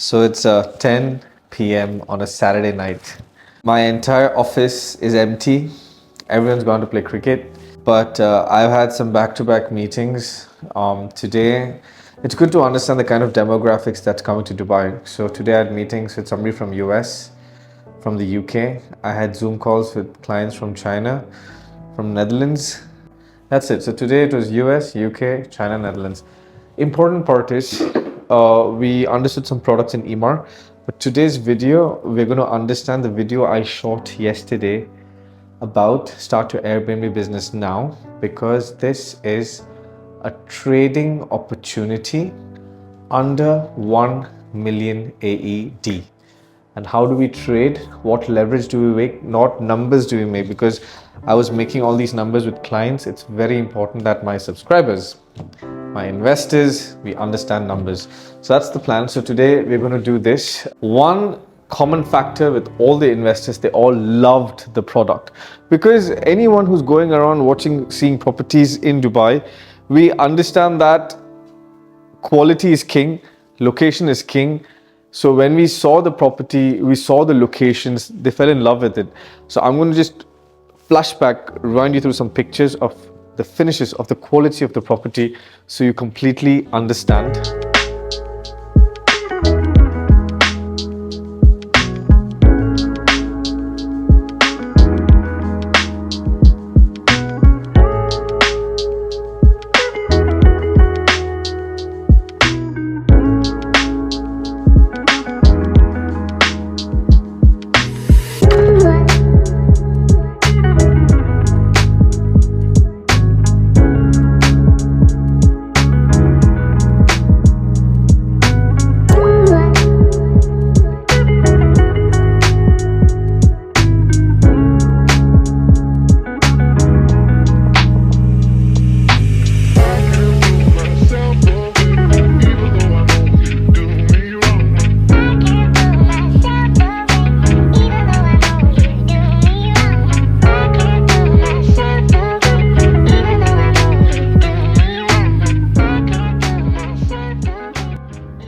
So it's 10 p.m. on a Saturday night. My entire office is empty. Everyone's gone to play cricket. But I've had some back-to-back meetings today. It's good to understand the kind of demographics that's coming to Dubai. So today I had meetings with somebody from US, from the UK. I had Zoom calls with clients from China, from Netherlands. That's it. So today it was US, UK, China, Netherlands. Important part is we understood some products in EMAR, but today's video, we're going to understand the video I shot yesterday about start your Airbnb business now, because this is a trading opportunity under 1 million AED. And how do we trade? What leverage do we make? Not numbers do we make? Because I was making all these numbers with clients. It's very important that my subscribers, my investors, we understand numbers. So that's the plan. So today we're going to do this. One common factor with all the investors, they all loved the product, because anyone who's going around seeing properties in Dubai, we understand that quality is king, location is king. So when we saw the property, we saw the locations, they fell in love with it. So I'm going to just flashback, run you through some pictures of the finishes, of the quality of the property, so you completely understand.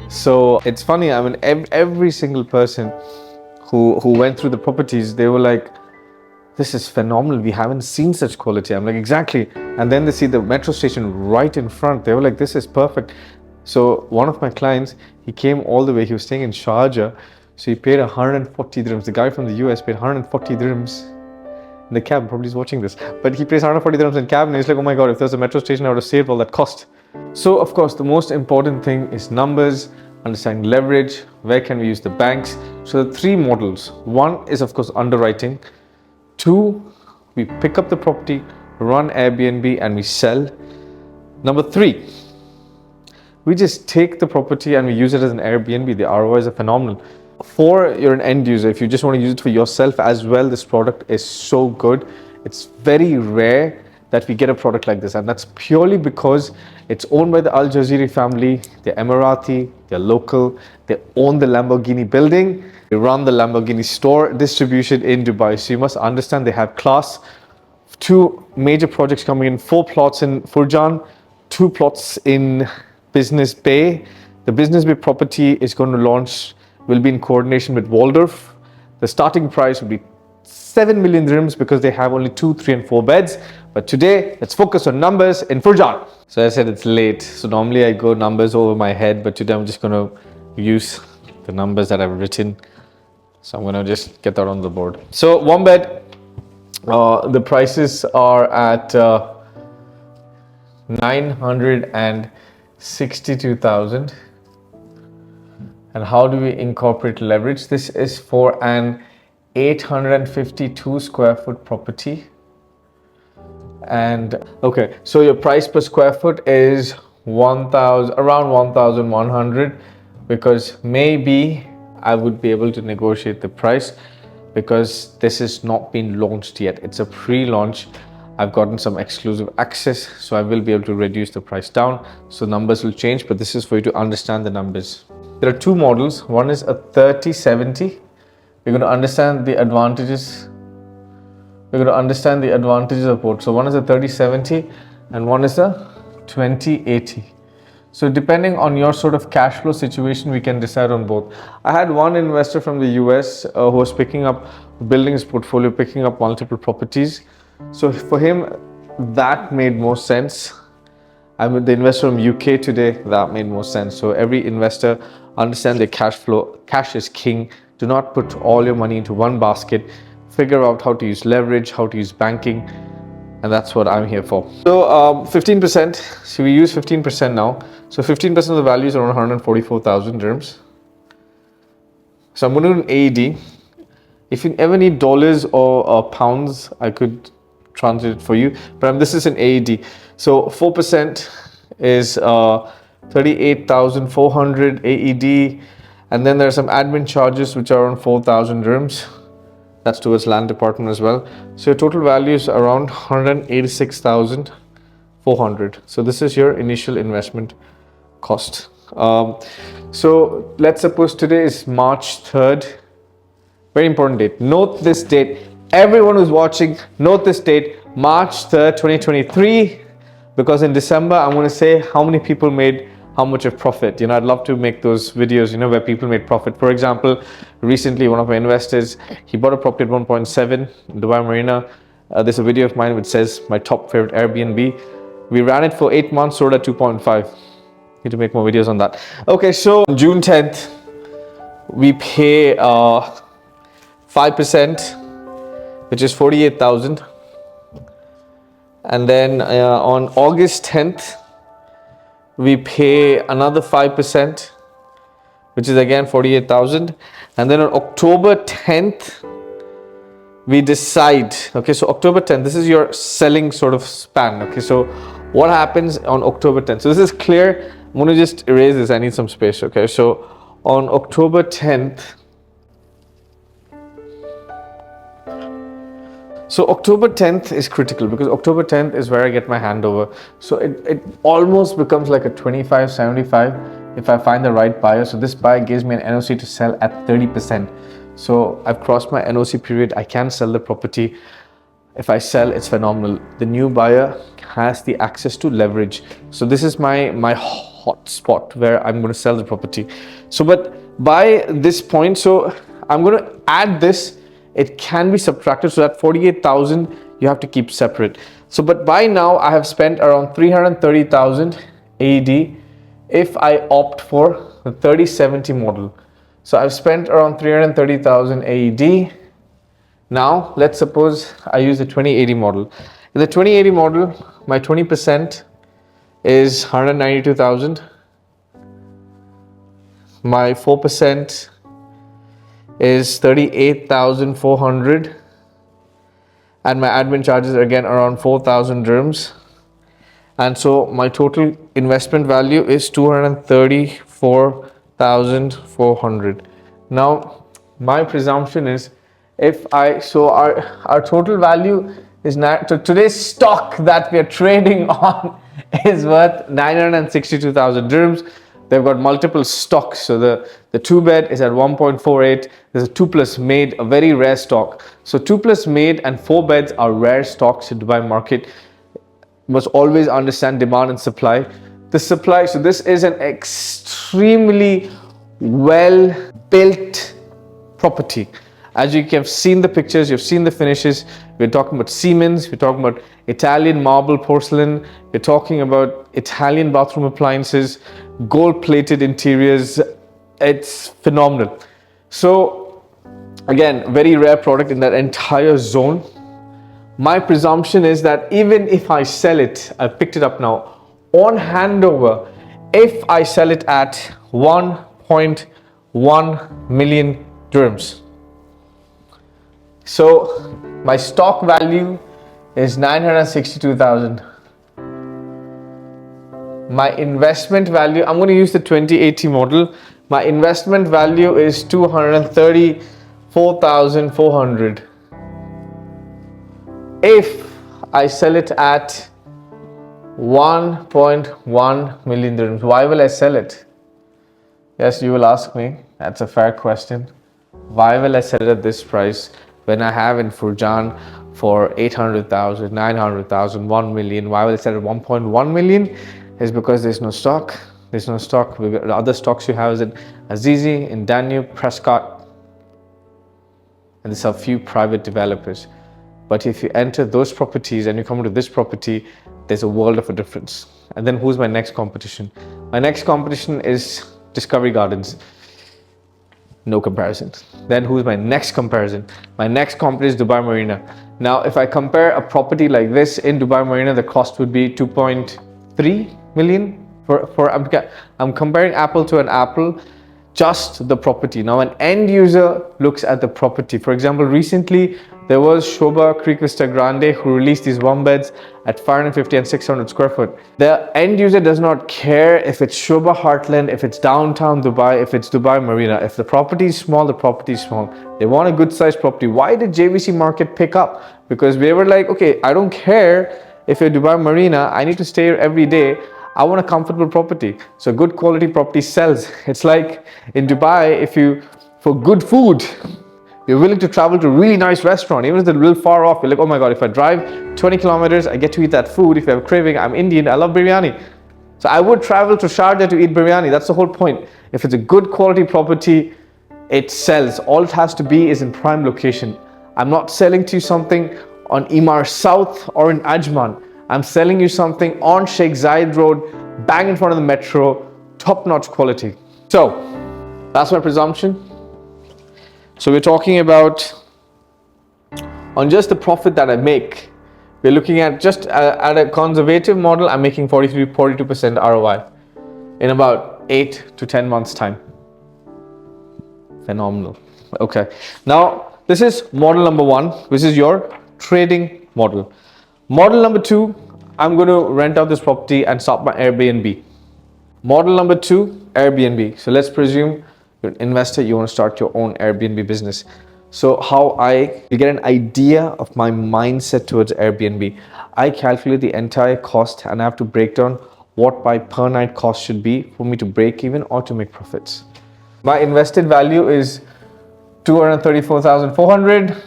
So it's funny, I mean, every single person who went through the properties, they were like, this is phenomenal, we haven't seen such quality. I'm like, exactly. And then they see the metro station right in front. They were like, this is perfect. So one of my clients, he came all the way, he was staying in Sharjah. So he paid 140 dirhams. The guy from the US paid 140 dirhams in the cab. Probably he's watching this. But he pays 140 dirhams in cab, and he's like, oh my God, if there's a metro station, I would have saved all that cost. So of course, the most important thing is numbers, understanding leverage, where can we use the banks. So the three models. One is of course underwriting. Two, we pick up the property, run Airbnb, and we sell. Number three, we just take the property and we use it as an Airbnb. The ROIs are phenomenal. Four, you're an end user. If you just want to use it for yourself as well, this product is so good. It's very rare that we get a product like this, and that's purely because it's owned by the Al Jazeera family. They're Emirati, they're local, they own the Lamborghini building, they run the Lamborghini store distribution in Dubai. So you must understand they have class. Two major projects coming in, 4 plots in Furjan, 2 plots in Business Bay. The Business Bay property is going to launch, will be in coordination with Waldorf. The starting price will be 7 million dirhams because they have only 2, 3 and 4 beds. But today, let's focus on numbers in Furjan. So I said it's late. So normally I go numbers over my head, but today I'm just going to use the numbers that I've written. So I'm going to just get that on the board. So 1 bed, the prices are at 962,000. And how do we incorporate leverage? This is for an 852 square foot property. And okay, so your price per square foot is around 1,100, because maybe I would be able to negotiate the price, because this has not been launched yet. It's a pre-launch. I've gotten some exclusive access, so I will be able to reduce the price down. So numbers will change, but this is for you to understand the numbers. There are 2 models. One is a 3070. We're going to understand the advantages. We're going to understand the advantages of both. So one is a 3070 and one is a 2080. So depending on your sort of cash flow situation, we can decide on both. I had one investor from the US who was building his portfolio, picking up multiple properties. So for him, that made more sense. I'm the investor from UK today, that made more sense. So every investor understand their cash flow. Cash is king. Do not put all your money into one basket. Figure out how to use leverage, how to use banking. And that's what I'm here for. So 15%, so we use 15% now. So 15% of the value is around 144,000 dirhams. So I'm going to do an AED. If you ever need dollars or pounds, I could translate it for you. But this is an AED. So 4% is 38,400 AED. And then there are some admin charges, which are around 4,000 dirhams. That's towards land department as well. So your total value is around 186,400. So this is your initial investment cost. So let's suppose today is March 3rd. Very important date. Note this date. Everyone who's watching, note this date, March 3rd, 2023. Because in December, I'm going to say how many people made how much of profit. You know, I'd love to make those videos, you know, where people made profit. For example, recently one of my investors, he bought a property at 1.7 in Dubai Marina. There's a video of mine which says my top favorite Airbnb. We ran it for 8 months, sold at 2.5. Need to make more videos on that. Okay, so June 10th, we pay 5%, which is 48,000. And then on August 10th, we pay another 5%, which is again 48,000. And then on October 10th, we decide, okay, so October 10th, this is your selling sort of span. Okay, so what happens on October 10th? So this is clear. I'm going to just erase this. I need some space. Okay, so on October 10th, so October 10th is critical because October 10th is where I get my handover. So it almost becomes like a 25-75 if I find the right buyer. So this buyer gives me an NOC to sell at 30%. So I've crossed my NOC period. I can sell the property. If I sell, it's phenomenal. The new buyer has the access to leverage. So this is my hot spot where I'm going to sell the property. So but by this point, so I'm going to add this. It can be subtracted, so that 48,000 you have to keep separate. So but by now I have spent around 330,000 AED if I opt for the 3070 model. So I've spent around 330,000 AED. Now let's suppose I use the 2080 model. In the 2080 model, my 20% is 192,000. My 4% is 38,400, and my admin charges are again around 4,000 dirhams. And so my total investment value is 234,400. Now my presumption is our total value is so today's stock that we are trading on is worth 962,000 dirhams. They've got multiple stocks. So the 2-bed is at 1.48. There's a 2+ made, a very rare stock. So 2+ made and 4 beds are rare stocks in Dubai market. You must always understand demand and supply. The supply, so this is an extremely well built property. As you have seen the pictures, you've seen the finishes. We're talking about Siemens, we're talking about Italian marble porcelain, we're talking about Italian bathroom appliances, gold-plated interiors. It's phenomenal. So again, very rare product in that entire zone. My presumption is that even if I sell it, I've picked it up now, on handover, if I sell it at 1.1 million dirhams. So my stock value is 962,000. My investment value, I'm going to use the 2080 model. My investment value is 234,400. If I sell it at 1.1 million dirhams, why will I sell it? Yes, you will ask me. That's a fair question. Why will I sell it at this price when I have in Furjan for 800,000, 900,000, 1 million? Why will I sell it at 1.1 million? Is because there's no stock, There's no stock. The other stocks you have is in Azizi, in Danube, Prescott, and there's a few private developers. But if you enter those properties and you come to this property, there's a world of a difference. And then who's my next competition? My next competition is Discovery Gardens. No comparison. Then who's my next comparison? My next competition is Dubai Marina. Now, if I compare a property like this in Dubai Marina, the cost would be 2.3 million. I'm comparing apple to an apple, just the property. Now, an end user looks at the property. For example, recently there was Shoba Creek Vista Grande who released these one beds at 550 and 600 square foot. The end user does not care if it's Shoba Heartland, if it's downtown Dubai, if it's Dubai Marina. If the property is small, the property is small. They want a good sized property. Why did JVC market pick up? Because they were like, okay, I don't care if you're Dubai Marina, I need to stay here every day. I want a comfortable property. So good quality property sells. It's like in Dubai, if you, for good food, you're willing to travel to a really nice restaurant, even if they're a little far off. You're like, oh my God, if I drive 20 kilometers, I get to eat that food. If you have a craving, I'm Indian, I love biryani. So I would travel to Sharjah to eat biryani. That's the whole point. If it's a good quality property, it sells. All it has to be is in prime location. I'm not selling to you something on Imar South or in Ajman. I'm selling you something on Sheikh Zayed Road, bang in front of the metro, top-notch quality. So that's my presumption. So we're talking about, on just the profit that I make, we're looking at just at a conservative model, I'm making 42% ROI in about 8 to 10 months time. Phenomenal. Okay. Now, this is model number 1, which is your trading model. Model number 2, I'm going to rent out this property and start my Airbnb. Model number 2, Airbnb. So let's presume you're an investor, you want to start your own Airbnb business. So you get an idea of my mindset towards Airbnb. I calculate the entire cost and I have to break down what my per night cost should be for me to break even or to make profits. My invested value is 234,400.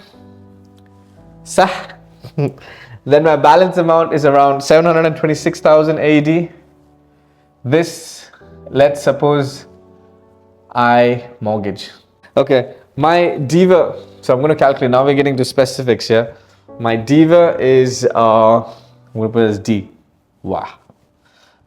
Then my balance amount is around 726,000 AED. This, let's suppose I mortgage. Okay, my diva. So I'm going to calculate. Now we're getting to specifics here. My diva is, I'm going to put it as D. Wow.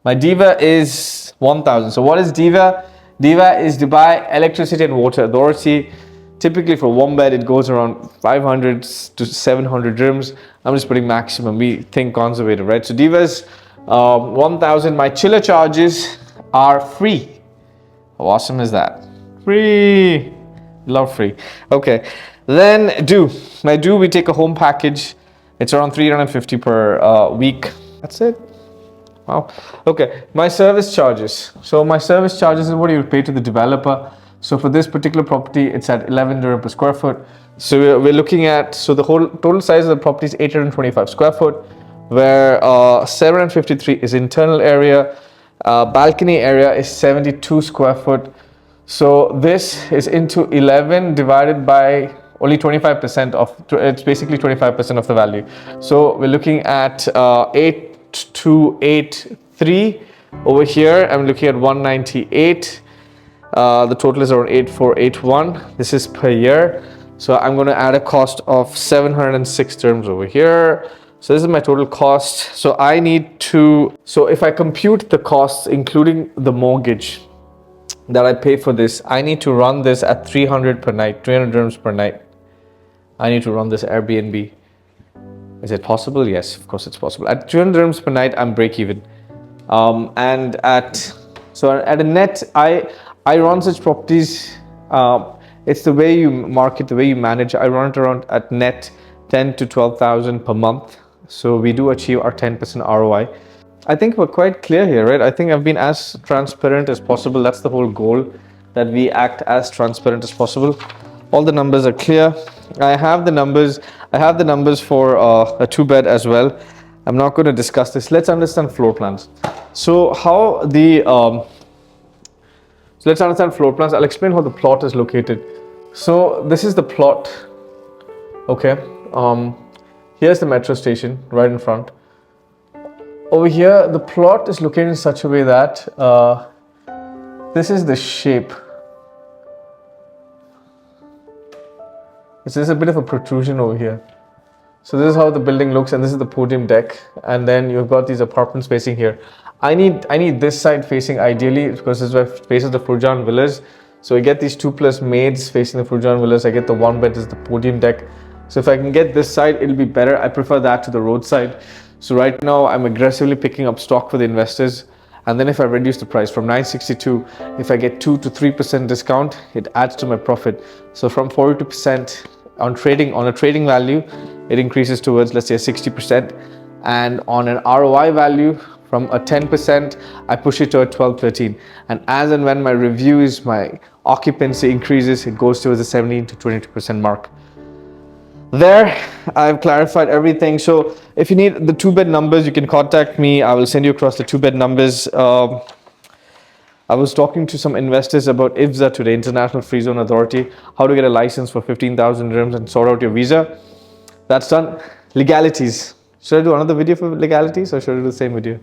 My diva is 1,000. So what is diva? Diva is Dubai Electricity and Water Authority. Typically for one bed, it goes around 500 to 700 dirhams. I'm just putting maximum. We think conservative, right? So diva is 1,000. My chiller charges are free. How awesome is that? Free. Love free. Okay. Then my do, we take a home package. It's around 350 per week. That's it. Wow. Okay. My service charges. So my service charges is what you pay to the developer. So for this particular property, it's at 11 dirham per square foot. So we're looking at, so the whole total size of the property is 825 square foot, where 753 is internal area, balcony area is 72 square foot. So this is into 11 divided by only 25% of, it's basically 25% of the value. So we're looking at 8283 over here. I'm looking at 198. The total is around 8481. This is per year. So I'm going to add a cost of 706 dirhams over here. So this is my total cost. So I need to, so if I compute the costs, including the mortgage that I pay for this, I need to run this at 300 per night, 300 dirhams per night. I need to run this Airbnb. Is it possible? Yes, of course it's possible. At 300 dirhams per night, I'm break even. And at a net, I run such properties, it's the way you market, the way you manage. I run it around at net 10 to 12,000 per month. So we do achieve our 10% ROI. I think we're quite clear here, right? I think I've been as transparent as possible. That's the whole goal, that we act as transparent as possible. All the numbers are clear. I have the numbers for a 2-bed as well. I'm not going to discuss this. Let's understand floor plans. So let's understand floor plans. I'll explain how the plot is located. So this is the plot. Okay. Here's the metro station right in front. Over here, the plot is located in such a way that This is the shape. There's a bit of a protrusion over here. So this is how the building looks, and this is the podium deck, and then you've got these apartments facing here. I need this side facing ideally because this is where faces the Furjan Villas. So I get these 2+ maids facing the Furjan Villas. I get the one bed is the podium deck. So if I can get this side, it'll be better. I prefer that to the roadside. So right now I'm aggressively picking up stock for the investors. And then if I reduce the price from 962, if I get 2 to 3% discount, it adds to my profit. So from 42% on a trading value, it increases towards, let's say, 60%. And on an ROI value, from a 10%, I push it to a 12, 13. And as and when my reviews, my occupancy increases, it goes towards the 17 to 22% mark. There, I've clarified everything. So if you need the 2-bed numbers, you can contact me. I will send you across the 2-bed numbers. I was talking to some investors about IFZA today, International Free Zone Authority, how to get a license for 15,000 dirhams and sort out your visa. That's done. Legalities. Should I do another video for legalities or should I do the same video?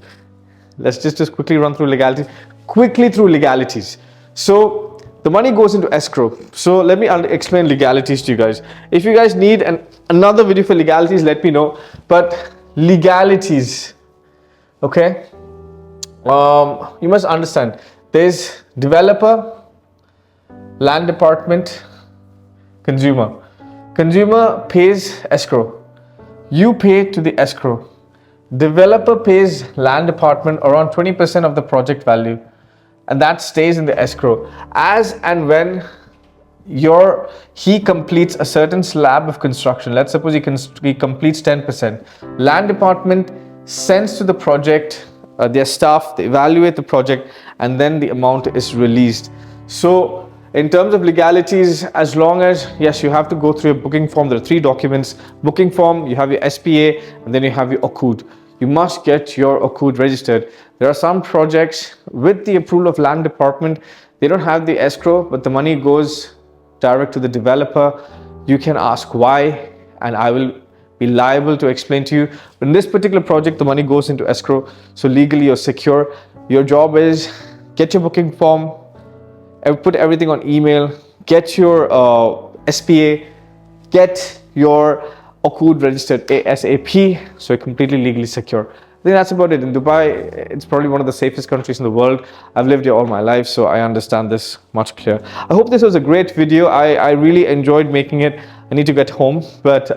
Let's just quickly run through legalities. Quickly through legalities. So the money goes into escrow. So let me explain legalities to you guys. If you guys need another video for legalities, let me know. But legalities, okay? You must understand. There's developer, land department, consumer. Consumer pays escrow. You pay to the escrow. Developer pays land department around 20% of the project value, and that stays in the escrow. As and when he completes a certain slab of construction, let's suppose he completes 10%, land department sends to the project their staff, they evaluate the project, and then the amount is released. So in terms of legalities, as long as, yes, you have to go through a booking form. There are 3 documents. Booking form, you have your SPA, and then you have your AQD. You must get your AQD registered. There are some projects with the approval of land department, they don't have the escrow, but the money goes direct to the developer. You can ask why, and I will be liable to explain to you. But in this particular project, the money goes into escrow, so legally you're secure. Your job is get your booking form, put everything on email, get your SPA, get your AQD registered ASAP, so you're completely legally secure. I think that's about it. In Dubai, it's probably one of the safest countries in the world. I've lived here all my life, so I understand this much clearer. I hope this was a great video. I really enjoyed making it. I need to get home, but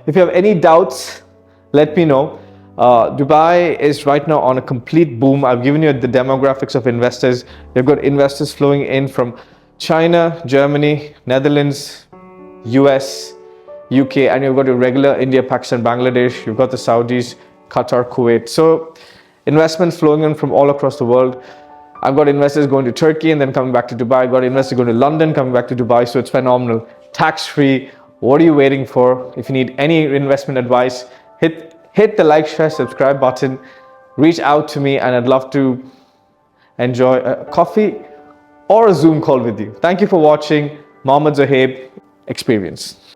if you have any doubts, let me know. Dubai is right now on a complete boom. I've given you the demographics of investors. You've got investors flowing in from China, Germany, Netherlands, US, UK, and you've got your regular India, Pakistan, Bangladesh. You've got the Saudis, Qatar, Kuwait. So investments flowing in from all across the world. I've got investors going to Turkey and then coming back to Dubai. I've got investors going to London, coming back to Dubai. So it's phenomenal. Tax-free. What are you waiting for? If you need any investment advice, hit the like, share, subscribe button. Reach out to me, and I'd love to enjoy a coffee or a Zoom call with you. Thank you for watching Mohammed Zohaib Experience.